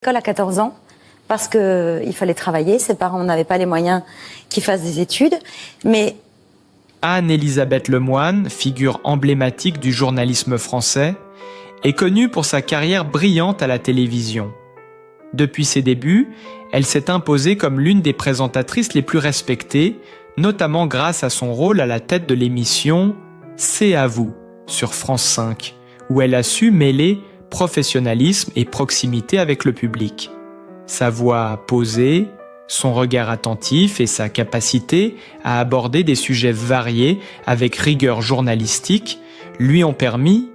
L'école à 14 ans, parce qu'il fallait travailler, ses parents n'avaient pas les moyens qu'il fasse des études, mais... Anne-Elisabeth Lemoine, figure emblématique du journalisme français, est connue pour sa carrière brillante à la télévision. Depuis ses débuts, elle s'est imposée comme l'une des présentatrices les plus respectées, notamment grâce à son rôle à la tête de l'émission « C'est à vous » sur France 5, où elle a su mêler professionnalisme et proximité avec le public. Sa voix posée, son regard attentif et sa capacité à aborder des sujets variés avec rigueur journalistique lui ont permis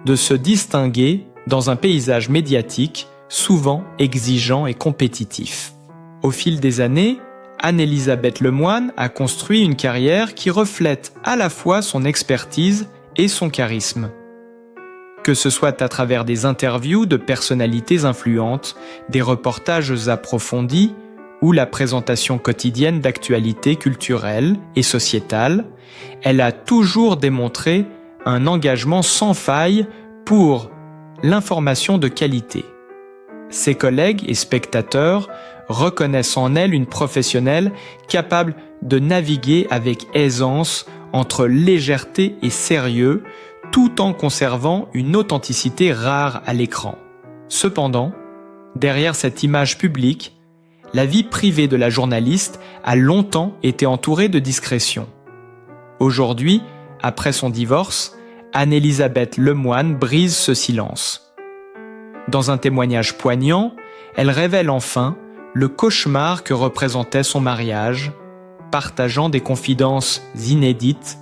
de se distinguer dans un paysage médiatique souvent exigeant et compétitif. Au fil des années, Anne-Elisabeth Lemoine a construit une carrière qui reflète à la fois son expertise et son charisme. Que ce soit à travers des interviews de personnalités influentes, des reportages approfondis ou la présentation quotidienne d'actualités culturelles et sociétales, elle a toujours démontré un engagement sans faille pour l'information de qualité. Ses collègues et spectateurs reconnaissent en elle une professionnelle capable de naviguer avec aisance entre légèreté et sérieux, tout en conservant une authenticité rare à l'écran. Cependant, derrière cette image publique, la vie privée de la journaliste a longtemps été entourée de discrétion. Aujourd'hui, après son divorce, Anne-Elisabeth Lemoine brise ce silence. Dans un témoignage poignant, elle révèle enfin le cauchemar que représentait son mariage, partageant des confidences inédites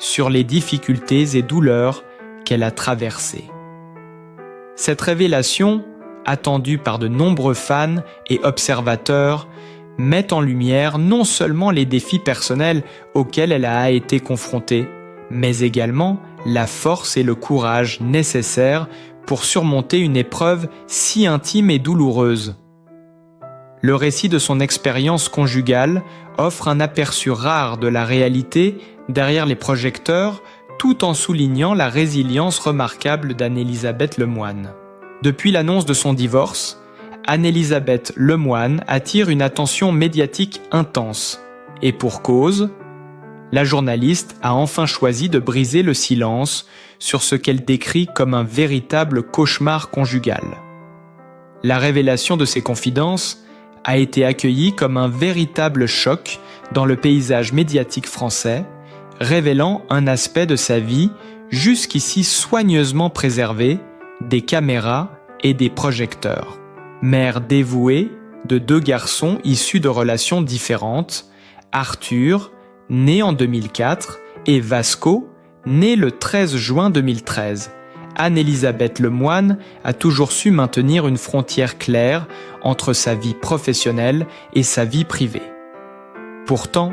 sur les difficultés et douleurs qu'elle a traversées. Cette révélation, attendue par de nombreux fans et observateurs, met en lumière non seulement les défis personnels auxquels elle a été confrontée, mais également la force et le courage nécessaires pour surmonter une épreuve si intime et douloureuse. Le récit de son expérience conjugale offre un aperçu rare de la réalité derrière les projecteurs, tout en soulignant la résilience remarquable d'Anne-Elisabeth Lemoine. Depuis l'annonce de son divorce, Anne-Elisabeth Lemoine attire une attention médiatique intense. Et pour cause, la journaliste a enfin choisi de briser le silence sur ce qu'elle décrit comme un véritable cauchemar conjugal. La révélation de ses confidences a été accueillie comme un véritable choc dans le paysage médiatique français, révélant un aspect de sa vie jusqu'ici soigneusement préservé des caméras et des projecteurs. Mère dévouée de 2 garçons issus de relations différentes, Arthur, né en 2004, et Vasco, né le 13 juin 2013. Anne-Elisabeth Lemoine a toujours su maintenir une frontière claire entre sa vie professionnelle et sa vie privée. Pourtant,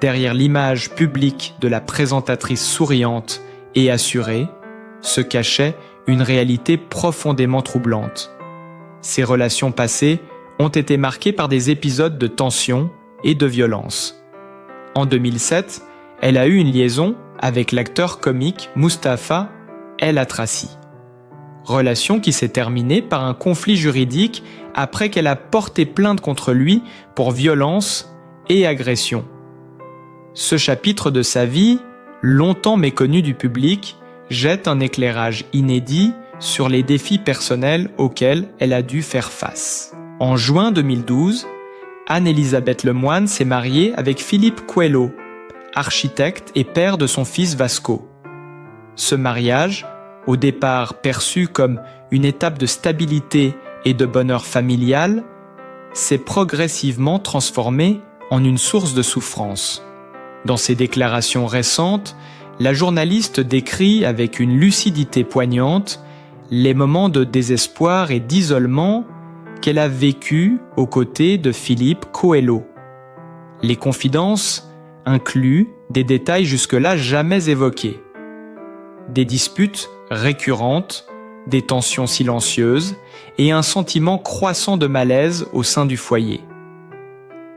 derrière l'image publique de la présentatrice souriante et assurée, se cachait une réalité profondément troublante. Ses relations passées ont été marquées par des épisodes de tension et de violence. En 2007, elle a eu une liaison avec l'acteur comique Mustapha El Atrassi. Relation qui s'est terminée par un conflit juridique après qu'elle a porté plainte contre lui pour violence et agression. Ce chapitre de sa vie, longtemps méconnu du public, jette un éclairage inédit sur les défis personnels auxquels elle a dû faire face. En juin 2012, Anne-Elisabeth Lemoine s'est mariée avec Philippe Coelho, architecte et père de son fils Vasco. Ce mariage, au départ perçu comme une étape de stabilité et de bonheur familial, s'est progressivement transformé en une source de souffrance. Dans ses déclarations récentes, la journaliste décrit avec une lucidité poignante les moments de désespoir et d'isolement qu'elle a vécus aux côtés de Philippe Coelho. Les confidences incluent des détails jusque-là jamais évoqués. Des disputes récurrentes, des tensions silencieuses et un sentiment croissant de malaise au sein du foyer.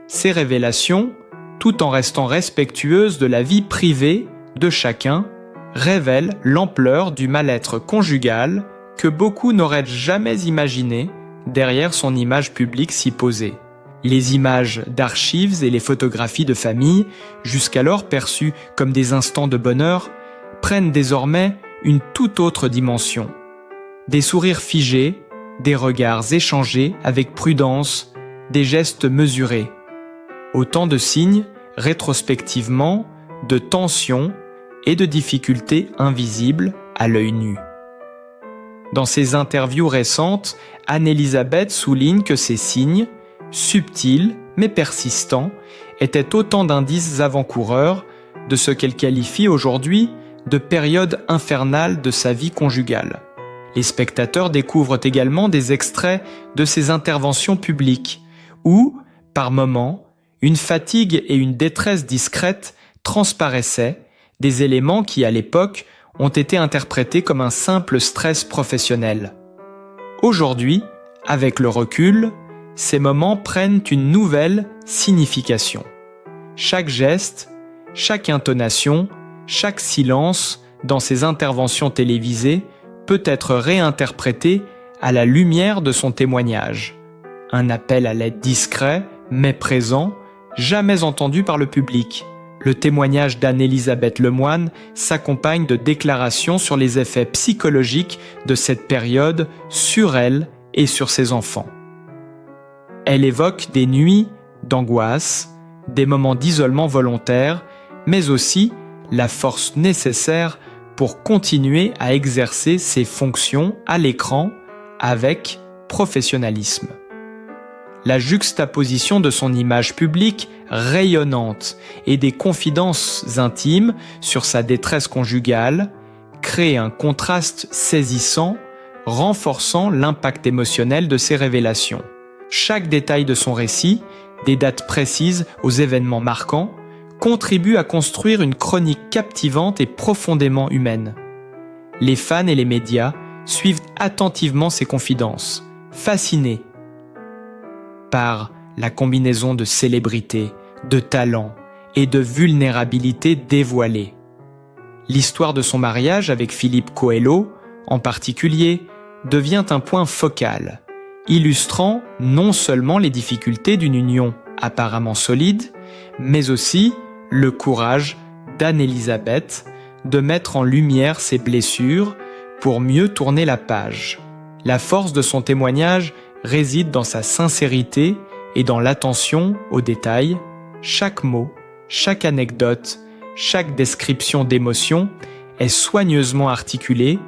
Ces révélations, tout en restant respectueuses de la vie privée de chacun, révèlent l'ampleur du mal-être conjugal que beaucoup n'auraient jamais imaginé derrière son image publique si posée. Les images d'archives et les photographies de famille, jusqu'alors perçues comme des instants de bonheur, prennent désormais une toute autre dimension. Des sourires figés, des regards échangés avec prudence, des gestes mesurés. Autant de signes, rétrospectivement, de tensions et de difficultés invisibles à l'œil nu. Dans ses interviews récentes, Anne-Elisabeth souligne que ces signes, subtils mais persistants, étaient autant d'indices avant-coureurs de ce qu'elle qualifie aujourd'hui de période infernale de sa vie conjugale. Les spectateurs découvrent également des extraits de ses interventions publiques où, par moments, une fatigue et une détresse discrètes transparaissaient, des éléments qui, à l'époque, ont été interprétés comme un simple stress professionnel. Aujourd'hui, avec le recul, ces moments prennent une nouvelle signification. Chaque geste, chaque intonation, chaque silence dans ces interventions télévisées peut être réinterprété à la lumière de son témoignage. Un appel à l'aide discret, mais présent, jamais entendu par le public. Le témoignage d'Anne-Elisabeth Lemoine s'accompagne de déclarations sur les effets psychologiques de cette période sur elle et sur ses enfants. Elle évoque des nuits d'angoisse, des moments d'isolement volontaire, mais aussi la force nécessaire pour continuer à exercer ses fonctions à l'écran avec professionnalisme. La juxtaposition de son image publique rayonnante et des confidences intimes sur sa détresse conjugale crée un contraste saisissant, renforçant l'impact émotionnel de ses révélations. Chaque détail de son récit, des dates précises aux événements marquants, contribue à construire une chronique captivante et profondément humaine. Les fans et les médias suivent attentivement ses confidences, fascinés par la combinaison de célébrité, de talent et de vulnérabilité dévoilée. L'histoire de son mariage avec Philippe Coelho, en particulier, devient un point focal, illustrant non seulement les difficultés d'une union apparemment solide, mais aussi le courage d'Anne-Elisabeth de mettre en lumière ses blessures pour mieux tourner la page. La force de son témoignage réside dans sa sincérité et dans l'attention aux détails. Chaque mot, chaque anecdote, chaque description d'émotion est soigneusement articulée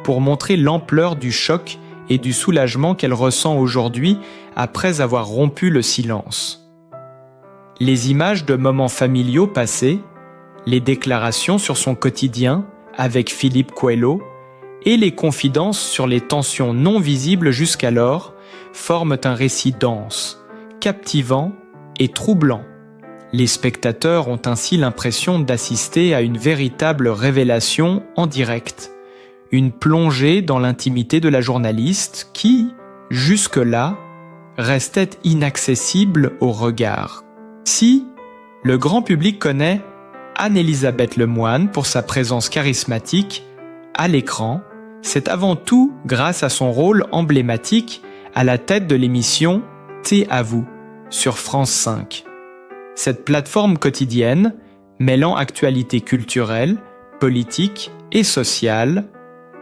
pour montrer l'ampleur du choc et du soulagement qu'elle ressent aujourd'hui après avoir rompu le silence. Les images de moments familiaux passés, les déclarations sur son quotidien avec Philippe Coelho et les confidences sur les tensions non visibles jusqu'alors forment un récit dense, captivant et troublant. Les spectateurs ont ainsi l'impression d'assister à une véritable révélation en direct, une plongée dans l'intimité de la journaliste qui, jusque-là, restait inaccessible au regard. Si le grand public connaît Anne-Elisabeth Lemoine pour sa présence charismatique à l'écran, c'est avant tout grâce à son rôle emblématique à la tête de l'émission Thé à vous sur France 5. Cette plateforme quotidienne, mêlant actualité culturelle, politique et sociale,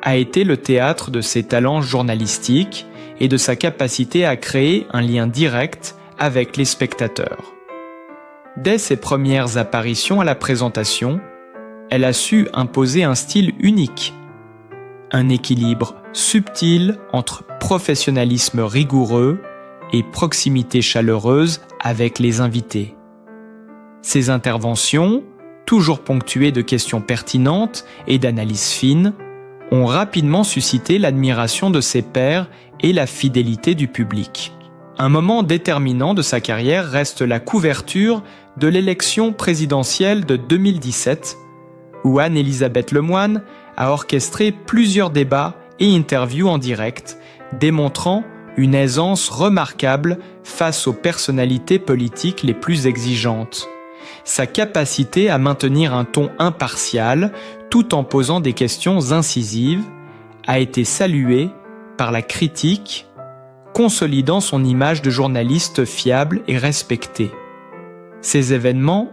a été le théâtre de ses talents journalistiques et de sa capacité à créer un lien direct avec les spectateurs. Dès ses premières apparitions à la présentation, elle a su imposer un style unique, un équilibre subtil entre professionnalisme rigoureux et proximité chaleureuse avec les invités. Ses interventions, toujours ponctuées de questions pertinentes et d'analyses fines, ont rapidement suscité l'admiration de ses pairs et la fidélité du public. Un moment déterminant de sa carrière reste la couverture de l'élection présidentielle de 2017, où Anne-Elisabeth Lemoine a orchestré plusieurs débats et interviews en direct, démontrant une aisance remarquable face aux personnalités politiques les plus exigeantes. Sa capacité à maintenir un ton impartial tout en posant des questions incisives a été saluée par la critique consolidant son image de journaliste fiable et respecté. Ces événements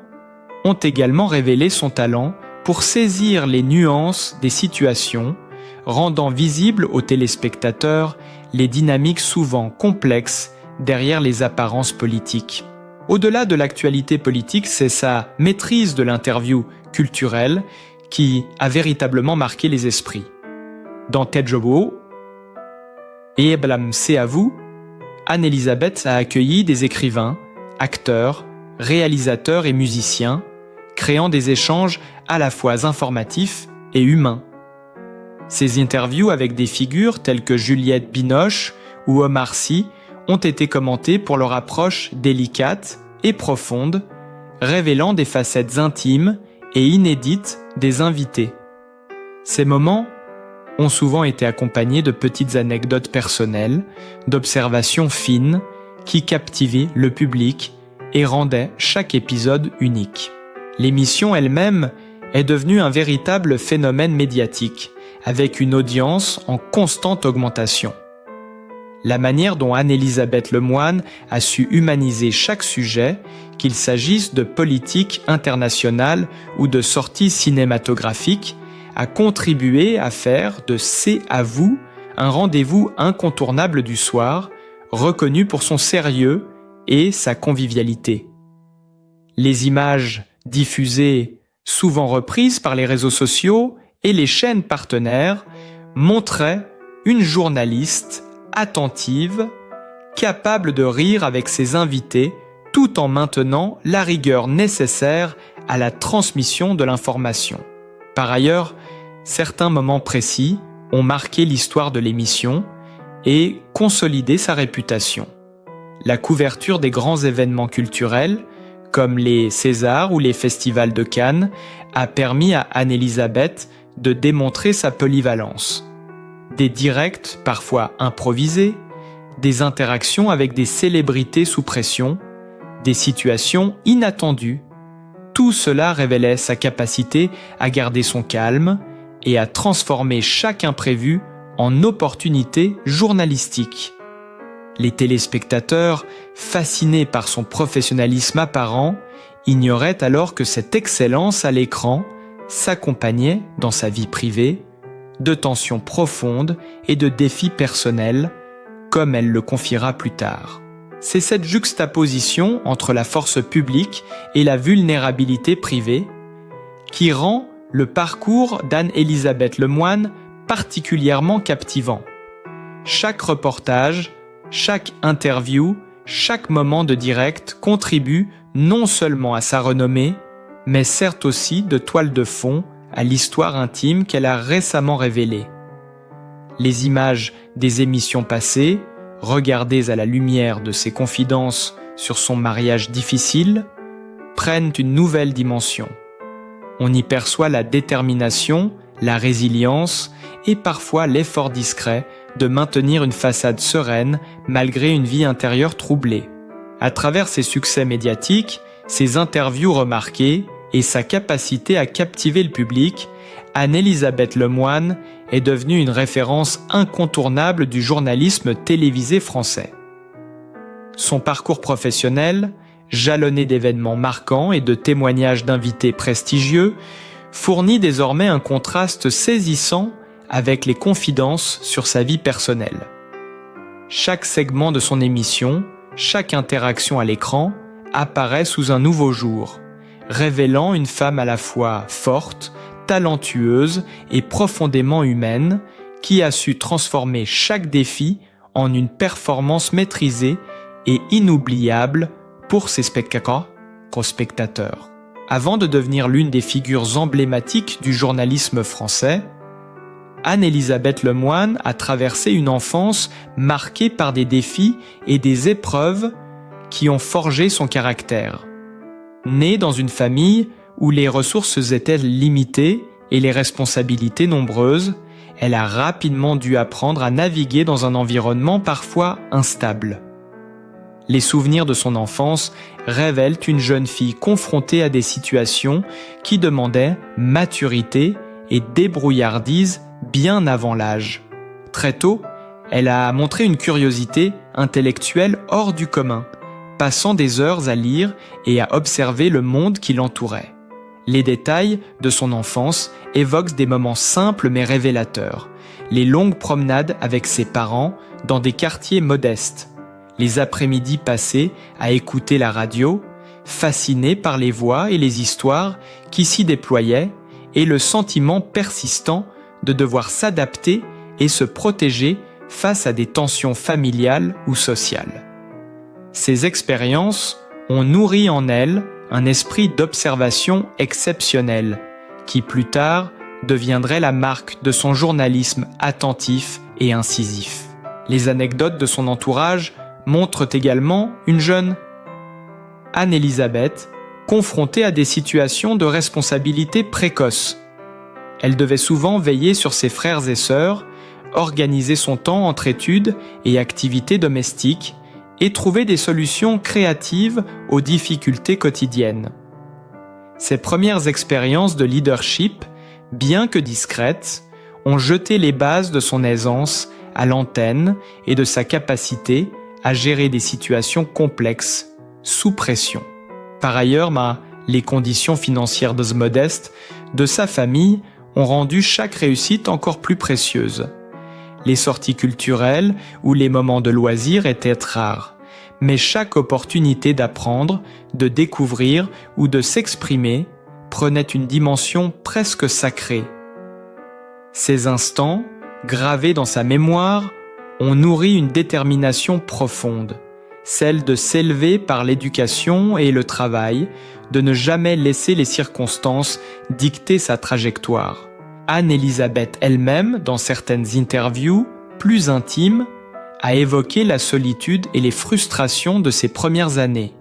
ont également révélé son talent pour saisir les nuances des situations, rendant visibles aux téléspectateurs les dynamiques souvent complexes derrière les apparences politiques. Au-delà de l'actualité politique, c'est sa maîtrise de l'interview culturelle qui a véritablement marqué les esprits. Dans Tejobo et Eblam C'est à vous, Anne-Elisabeth a accueilli des écrivains, acteurs, réalisateurs et musiciens, créant des échanges à la fois informatifs et humains. Ces interviews avec des figures telles que Juliette Binoche ou Omar Sy ont été commentées pour leur approche délicate et profonde, révélant des facettes intimes et inédites des invités. Ces moments ont souvent été accompagnés de petites anecdotes personnelles, d'observations fines qui captivaient le public et rendaient chaque épisode unique. L'émission elle-même est devenue un véritable phénomène médiatique, avec une audience en constante augmentation. La manière dont Anne-Elisabeth Lemoine a su humaniser chaque sujet, qu'il s'agisse de politique internationale ou de sorties cinématographiques, a contribué à faire de C'est à vous un rendez-vous incontournable du soir, reconnu pour son sérieux et sa convivialité. Les images diffusées, souvent reprises par les réseaux sociaux et les chaînes partenaires, montraient une journaliste attentive, capable de rire avec ses invités tout en maintenant la rigueur nécessaire à la transmission de l'information. Par ailleurs, certains moments précis ont marqué l'histoire de l'émission et consolidé sa réputation. La couverture des grands événements culturels, comme les Césars ou les festivals de Cannes, a permis à Anne-Elisabeth de démontrer sa polyvalence. Des directs parfois improvisés, des interactions avec des célébrités sous pression, des situations inattendues. Tout cela révélait sa capacité à garder son calme et à transformer chaque imprévu en opportunité journalistique. Les téléspectateurs, fascinés par son professionnalisme apparent, ignoraient alors que cette excellence à l'écran s'accompagnait dans sa vie privée de tensions profondes et de défis personnels, comme elle le confiera plus tard. C'est cette juxtaposition entre la force publique et la vulnérabilité privée qui rend le parcours d'Anne-Elisabeth Lemoine particulièrement captivant. Chaque reportage, chaque interview, chaque moment de direct contribue non seulement à sa renommée, mais sert aussi de toile de fond à l'histoire intime qu'elle a récemment révélée. Les images des émissions passées, regardées à la lumière de ses confidences sur son mariage difficile, prennent une nouvelle dimension. On y perçoit la détermination, la résilience et parfois l'effort discret de maintenir une façade sereine malgré une vie intérieure troublée. À travers ses succès médiatiques, ses interviews remarquées et sa capacité à captiver le public, Anne-Elisabeth Lemoine est devenue une référence incontournable du journalisme télévisé français. Son parcours professionnel, jalonné d'événements marquants et de témoignages d'invités prestigieux, fournit désormais un contraste saisissant avec les confidences sur sa vie personnelle. Chaque segment de son émission, chaque interaction à l'écran, apparaît sous un nouveau jour, révélant une femme à la fois forte, talentueuse et profondément humaine, qui a su transformer chaque défi en une performance maîtrisée et inoubliable pour ses spectateurs. Avant de devenir l'une des figures emblématiques du journalisme français, Anne-Elisabeth Lemoine a traversé une enfance marquée par des défis et des épreuves qui ont forgé son caractère. Née dans une famille où les ressources étaient limitées et les responsabilités nombreuses, elle a rapidement dû apprendre à naviguer dans un environnement parfois instable. Les souvenirs de son enfance révèlent une jeune fille confrontée à des situations qui demandaient maturité et débrouillardise bien avant l'âge. Très tôt, elle a montré une curiosité intellectuelle hors du commun, passant des heures à lire et à observer le monde qui l'entourait. Les détails de son enfance évoquent des moments simples mais révélateurs. Les longues promenades avec ses parents dans des quartiers modestes. Les après-midi passés à écouter la radio, fasciné par les voix et les histoires qui s'y déployaient et le sentiment persistant de devoir s'adapter et se protéger face à des tensions familiales ou sociales. Ces expériences ont nourri en elle un esprit d'observation exceptionnel, qui plus tard deviendrait la marque de son journalisme attentif et incisif. Les anecdotes de son entourage montrent également une jeune Anne-Elisabeth confrontée à des situations de responsabilité précoce. Elle devait souvent veiller sur ses frères et sœurs, organiser son temps entre études et activités domestiques, et trouver des solutions créatives aux difficultés quotidiennes. Ses premières expériences de leadership, bien que discrètes, ont jeté les bases de son aisance à l'antenne et de sa capacité à gérer des situations complexes, sous pression. Par ailleurs, les conditions financières modestes de sa famille ont rendu chaque réussite encore plus précieuse. Les sorties culturelles ou les moments de loisirs étaient rares, mais chaque opportunité d'apprendre, de découvrir ou de s'exprimer prenait une dimension presque sacrée. Ces instants, gravés dans sa mémoire, ont nourri une détermination profonde, celle de s'élever par l'éducation et le travail, de ne jamais laisser les circonstances dicter sa trajectoire. Anne-Elisabeth elle-même, dans certaines interviews plus intimes, a évoqué la solitude et les frustrations de ses premières années.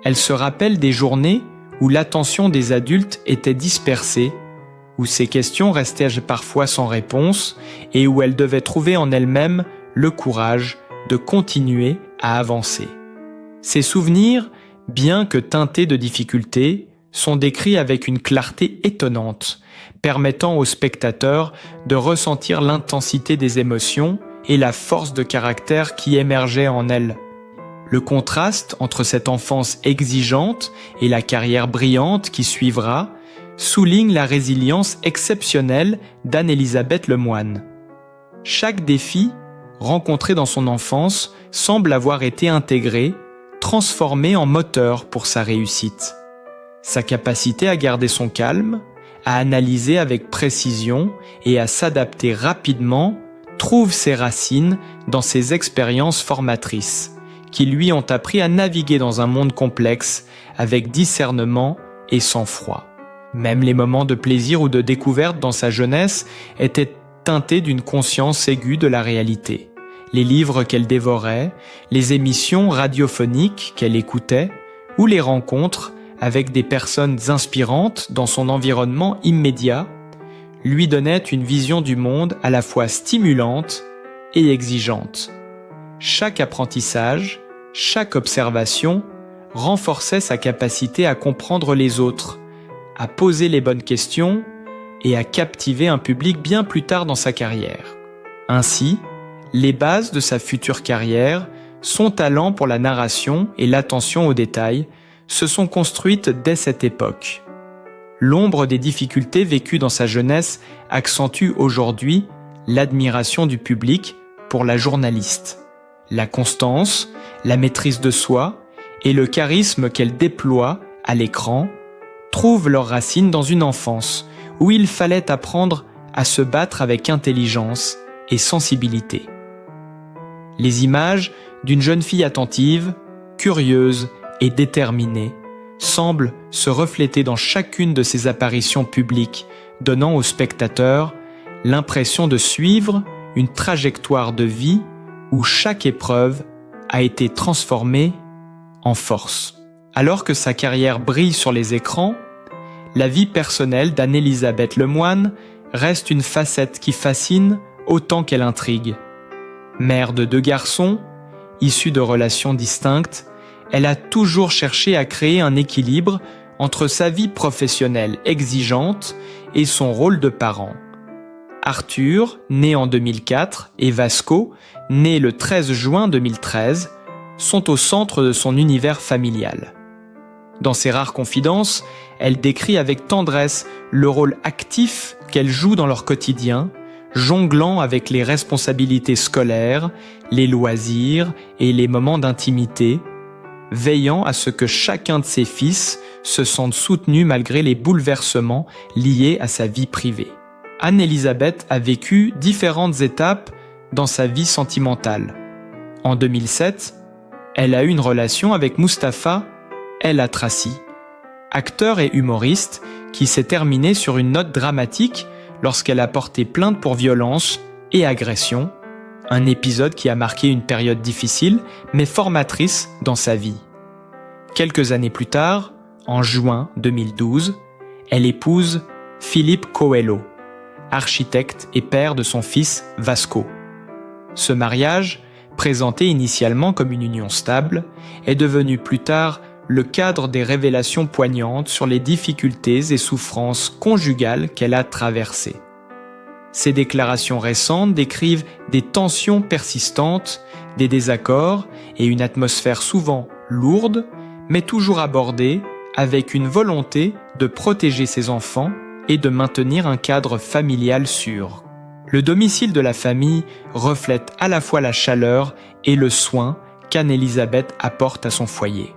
Elle se rappelle des journées où l'attention des adultes était dispersée, où ses questions restaient parfois sans réponse et où elle devait trouver en elle-même le courage de continuer à avancer. Ces souvenirs, bien que teintés de difficultés, sont décrits avec une clarté étonnante, permettant aux spectateurs de ressentir l'intensité des émotions et la force de caractère qui émergeait en elle. Le contraste entre cette enfance exigeante et la carrière brillante qui suivra souligne la résilience exceptionnelle d'Anne-Elisabeth Lemoine. Chaque défi rencontré dans son enfance semble avoir été intégré, transformé en moteur pour sa réussite. Sa capacité à garder son calme, à analyser avec précision et à s'adapter rapidement trouve ses racines dans ses expériences formatrices, qui lui ont appris à naviguer dans un monde complexe avec discernement et sang-froid. Même les moments de plaisir ou de découverte dans sa jeunesse étaient teintés d'une conscience aiguë de la réalité. Les livres qu'elle dévorait, les émissions radiophoniques qu'elle écoutait, ou les rencontres avec des personnes inspirantes dans son environnement immédiat, lui donnaient une vision du monde à la fois stimulante et exigeante. Chaque apprentissage, chaque observation renforçait sa capacité à comprendre les autres, à poser les bonnes questions et à captiver un public bien plus tard dans sa carrière. Ainsi, les bases de sa future carrière, son talent pour la narration et l'attention aux détails, se sont construites dès cette époque. L'ombre des difficultés vécues dans sa jeunesse accentue aujourd'hui l'admiration du public pour la journaliste. La constance, la maîtrise de soi et le charisme qu'elle déploie à l'écran trouvent leurs racines dans une enfance où il fallait apprendre à se battre avec intelligence et sensibilité. Les images d'une jeune fille attentive, curieuse et déterminée semblent se refléter dans chacune de ses apparitions publiques, donnant aux spectateurs l'impression de suivre une trajectoire de vie où chaque épreuve a été transformée en force. Alors que sa carrière brille sur les écrans, la vie personnelle d'Anne-Elisabeth Lemoine reste une facette qui fascine autant qu'elle intrigue. Mère de 2 garçons, issue de relations distinctes, elle a toujours cherché à créer un équilibre entre sa vie professionnelle exigeante et son rôle de parent. Arthur, né en 2004, et Vasco, né le 13 juin 2013, sont au centre de son univers familial. Dans ses rares confidences, elle décrit avec tendresse le rôle actif qu'elle joue dans leur quotidien, jonglant avec les responsabilités scolaires, les loisirs et les moments d'intimité, veillant à ce que chacun de ses fils se sente soutenu malgré les bouleversements liés à sa vie privée. Anne-Elisabeth a vécu différentes étapes dans sa vie sentimentale. En 2007, elle a eu une relation avec Mustapha El Atrassi, acteur et humoriste qui s'est terminée sur une note dramatique lorsqu'elle a porté plainte pour violence et agression, un épisode qui a marqué une période difficile mais formatrice dans sa vie. Quelques années plus tard, en juin 2012, elle épouse Philippe Coelho, architecte et père de son fils Vasco. Ce mariage, présenté initialement comme une union stable, est devenu plus tard le cadre des révélations poignantes sur les difficultés et souffrances conjugales qu'elle a traversées. Ces déclarations récentes décrivent des tensions persistantes, des désaccords et une atmosphère souvent lourde, mais toujours abordée avec une volonté de protéger ses enfants et de maintenir un cadre familial sûr. Le domicile de la famille reflète à la fois la chaleur et le soin qu'Anne-Elisabeth apporte à son foyer.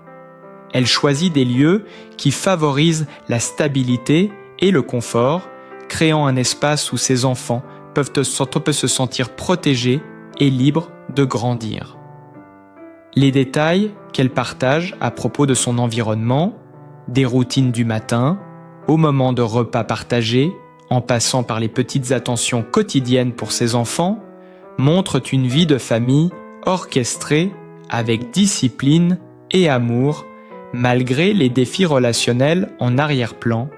Elle choisit des lieux qui favorisent la stabilité et le confort, créant un espace où ses enfants peuvent se sentir protégés et libres de grandir. Les détails qu'elle partage à propos de son environnement, des routines du matin, au moment de repas partagés, en passant par les petites attentions quotidiennes pour ses enfants, montrent une vie de famille orchestrée avec discipline et amour, malgré les défis relationnels en arrière-plan.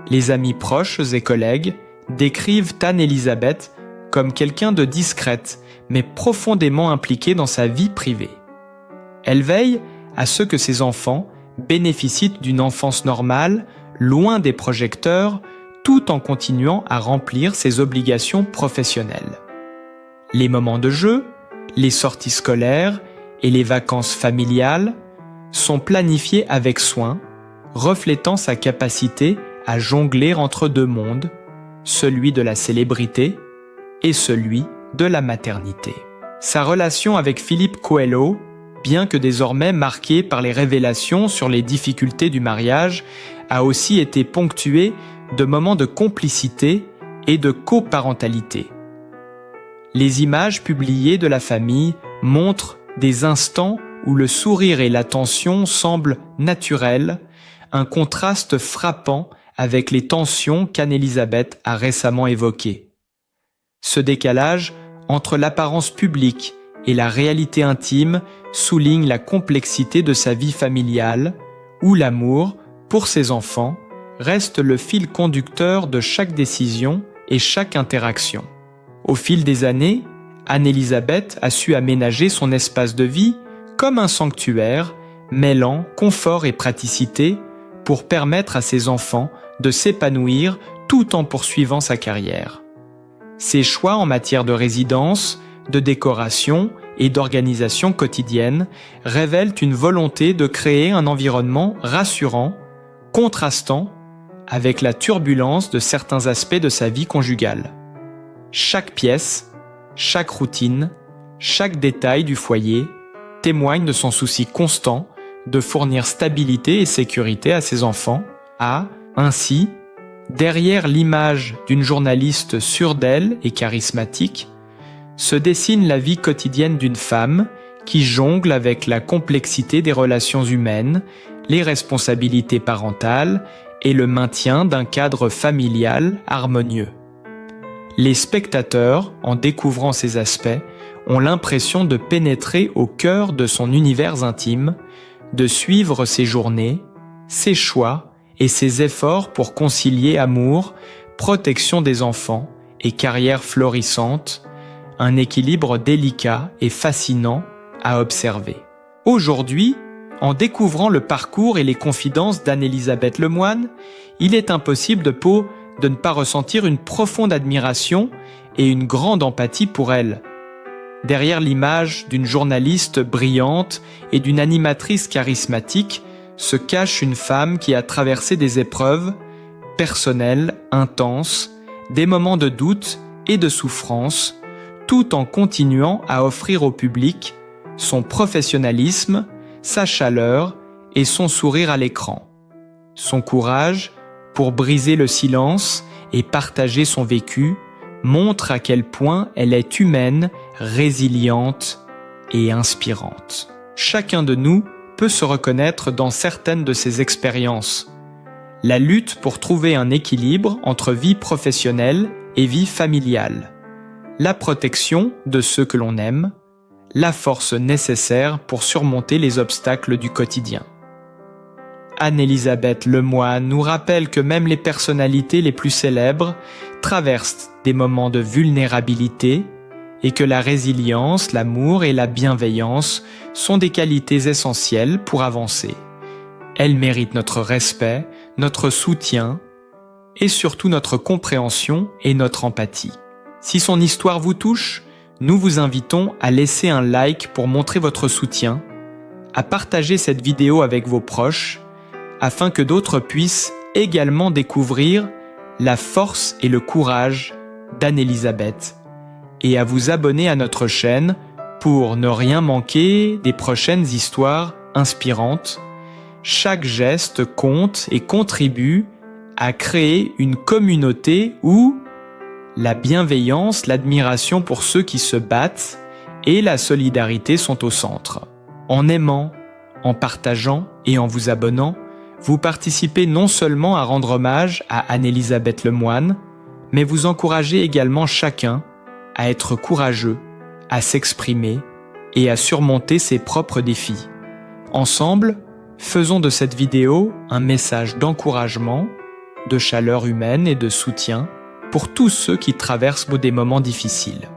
Les amis proches et collègues décrivent Anne-Elisabeth comme quelqu'un de discrète, mais profondément impliquée dans sa vie privée. Elle veille à ce que ses enfants bénéficient d'une enfance normale, loin des projecteurs, tout en continuant à remplir ses obligations professionnelles. Les moments de jeu, les sorties scolaires et les vacances familiales sont planifiés avec soin, reflétant sa capacité à jongler entre deux mondes, celui de la célébrité et celui de la maternité. Sa relation avec Philippe Coelho, bien que désormais marquée par les révélations sur les difficultés du mariage, a aussi été ponctuée de moments de complicité et de coparentalité. Les images publiées de la famille montrent des instants où le sourire et l'attention semblent naturels, un contraste frappant avec les tensions qu'Anne-Elisabeth a récemment évoquées. Ce décalage entre l'apparence publique et la réalité intime souligne la complexité de sa vie familiale, où l'amour, pour ses enfants, reste le fil conducteur de chaque décision et chaque interaction. Au fil des années, Anne-Elisabeth a su aménager son espace de vie comme un sanctuaire, mêlant confort et praticité pour permettre à ses enfants de s'épanouir tout en poursuivant sa carrière. Ses choix en matière de résidence, de décoration et d'organisation quotidienne révèlent une volonté de créer un environnement rassurant, contrastant avec la turbulence de certains aspects de sa vie conjugale. Chaque pièce, chaque routine, chaque détail du foyer témoigne de son souci constant de fournir stabilité et sécurité à ses enfants, ainsi, derrière l'image d'une journaliste sûre d'elle et charismatique, se dessine la vie quotidienne d'une femme qui jongle avec la complexité des relations humaines, les responsabilités parentales et le maintien d'un cadre familial harmonieux. Les spectateurs, en découvrant ces aspects, ont l'impression de pénétrer au cœur de son univers intime, de suivre ses journées, ses choix et ses efforts pour concilier amour, protection des enfants et carrière florissante, un équilibre délicat et fascinant à observer. Aujourd'hui, en découvrant le parcours et les confidences d'Anne-Elisabeth Lemoine, il est impossible de ne pas ressentir une profonde admiration et une grande empathie pour elle. Derrière l'image d'une journaliste brillante et d'une animatrice charismatique se cache une femme qui a traversé des épreuves personnelles, intenses, des moments de doute et de souffrance, tout en continuant à offrir au public son professionnalisme, sa chaleur et son sourire à l'écran. Son courage pour briser le silence et partager son vécu montre à quel point elle est humaine, résiliente et inspirante. Chacun de nous peut se reconnaître dans certaines de ces expériences. La lutte pour trouver un équilibre entre vie professionnelle et vie familiale, la protection de ceux que l'on aime, la force nécessaire pour surmonter les obstacles du quotidien. Anne-Elisabeth Lemoine nous rappelle que même les personnalités les plus célèbres traversent des moments de vulnérabilité et que la résilience, l'amour et la bienveillance sont des qualités essentielles pour avancer. Elle mérite notre respect, notre soutien et surtout notre compréhension et notre empathie. Si son histoire vous touche, nous vous invitons à laisser un like pour montrer votre soutien, à partager cette vidéo avec vos proches, afin que d'autres puissent également découvrir la force et le courage d'Anne-Elisabeth, et à vous abonner à notre chaîne pour ne rien manquer des prochaines histoires inspirantes. Chaque geste compte et contribue à créer une communauté où la bienveillance, l'admiration pour ceux qui se battent et la solidarité sont au centre. En aimant, en partageant et en vous abonnant, vous participez non seulement à rendre hommage à Anne-Elisabeth Lemoine, mais vous encouragez également chacun à être courageux, à s'exprimer et à surmonter ses propres défis. Ensemble, faisons de cette vidéo un message d'encouragement, de chaleur humaine et de soutien pour tous ceux qui traversent des moments difficiles.